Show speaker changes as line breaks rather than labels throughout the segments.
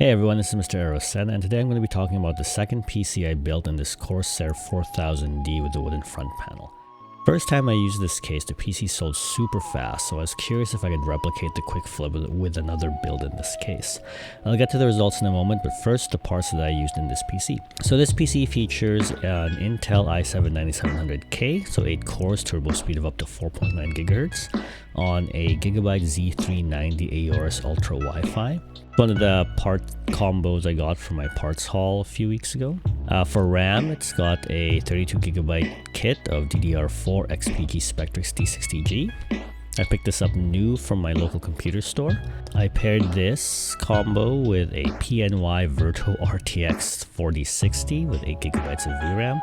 Hey everyone, this is Mr. Arocena, and today I'm going to be talking about the second PC I built in this Corsair 4000D with the wooden front panel. First time I used this case, the PC sold super fast, so I was curious if I could replicate the quick flip with another build in this case. I'll get to the results in a moment, but first the parts that I used in this PC. So this PC features an Intel i7-9700K, so 8 cores, turbo speed of up to 4.9 GHz, on a Gigabyte Z390 Aorus Ultra Wi-Fi. One of the part combos I got from my parts haul a few weeks ago. For RAM, it's got a 32GB kit of DDR4 XPG Spectrix T60G. I picked this up new from my local computer store. I paired this combo with a PNY Virto RTX 4060 with 8GB of VRAM.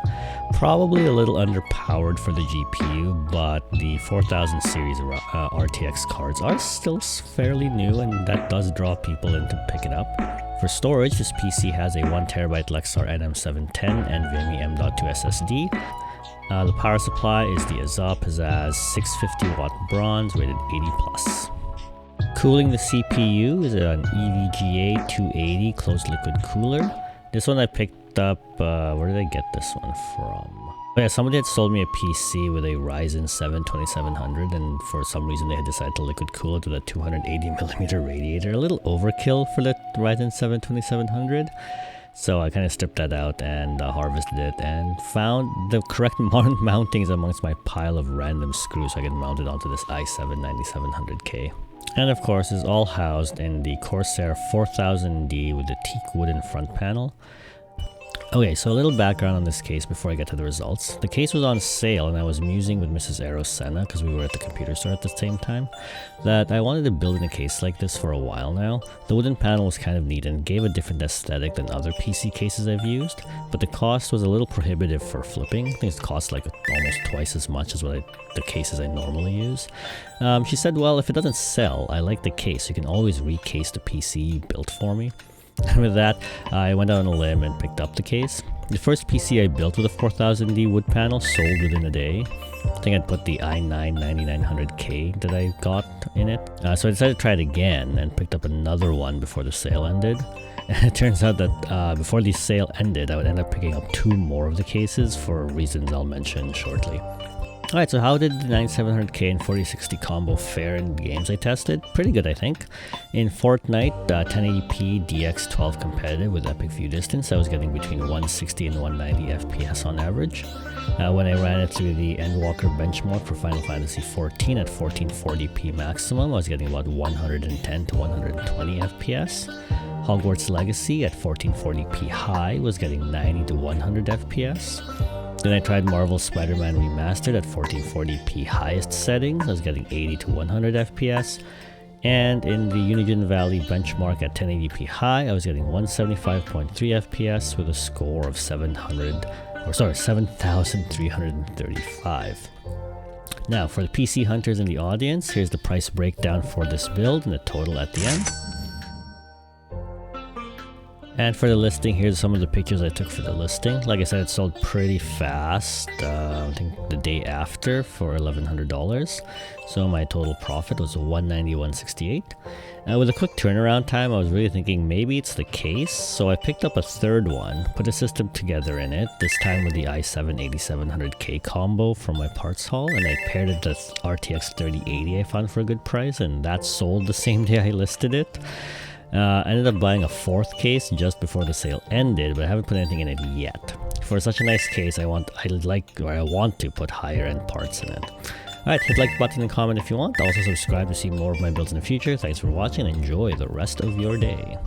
Probably a little underpowered for the GPU, but the 4000 series RTX cards are still fairly new, and that does draw people in to pick it up. For storage, this PC has a 1TB Lexar NM710 and NVMe M.2 SSD. The power supply is the Aza Pizzazz 650W bronze rated 80+. Cooling the CPU is an EVGA 280 closed liquid cooler. This one I picked up, where did I get this one from? Oh yeah, somebody had sold me a PC with a Ryzen 7 2700, and for some reason they had decided to liquid cool it with a 280mm radiator. A little overkill for the Ryzen 7 2700. So I kind of stripped that out and harvested it and found the correct mountings amongst my pile of random screws so I could mount it onto this i7-9700K. And of course, it's all housed in the Corsair 4000D with the teak wooden front panel. Okay, so a little background on this case before I get to the results. The case was on sale and I was musing with Mrs. Arocena, because we were at the computer store at the same time, that I wanted to build in a case like this for a while now. The wooden panel was kind of neat and gave a different aesthetic than other PC cases I've used, but the cost was a little prohibitive for flipping. I think it cost like almost twice as much as the cases I normally use. She said, well, if it doesn't sell, I like the case. You can always recase the PC you built for me. And with that, I went out on a limb and picked up the case. The first PC I built with a 4000D wood panel sold within a day. I think I'd put the i9-9900K that I got in it. So I decided to try it again and picked up another one before the sale ended. And it turns out that before the sale ended, I would end up picking up 2 more of the cases for reasons I'll mention shortly. Alright, so how did the 9700K and 4060 combo fare in the games I tested? Pretty good, I think. In Fortnite, 1080p DX12 competitive with epic view distance, I was getting between 160 and 190 FPS on average. When I ran it through the Endwalker benchmark for Final Fantasy XIV at 1440p maximum, I was getting about 110 to 120 FPS. Hogwarts Legacy at 1440p high was getting 90 to 100 FPS. Then I tried Marvel Spider-Man Remastered at 1440p highest settings. I was getting 80 to 100 FPS. And in the Unigine Valley benchmark at 1080p high, I was getting 175.3 FPS with a score of 7,335. Now, for the PC hunters in the audience, here's the price breakdown for this build and the total at the end. And for the listing, here's some of the pictures I took for the listing. Like I said, it sold pretty fast, I think the day after for $1,100. So my total profit was $190.168. With a quick turnaround time, I was really thinking maybe it's the case. So I picked up a third one, put a system together in it, this time with the i7-8700K combo from my parts haul, and I paired it with RTX 3080 I found for a good price, and that sold the same day I listed it. I ended up buying a 4th case just before the sale ended, but I haven't put anything in it yet. For such a nice case, I want to put higher end parts in it. Alright, hit like button and comment if you want. Also subscribe to see more of my builds in the future. Thanks for watching and enjoy the rest of your day.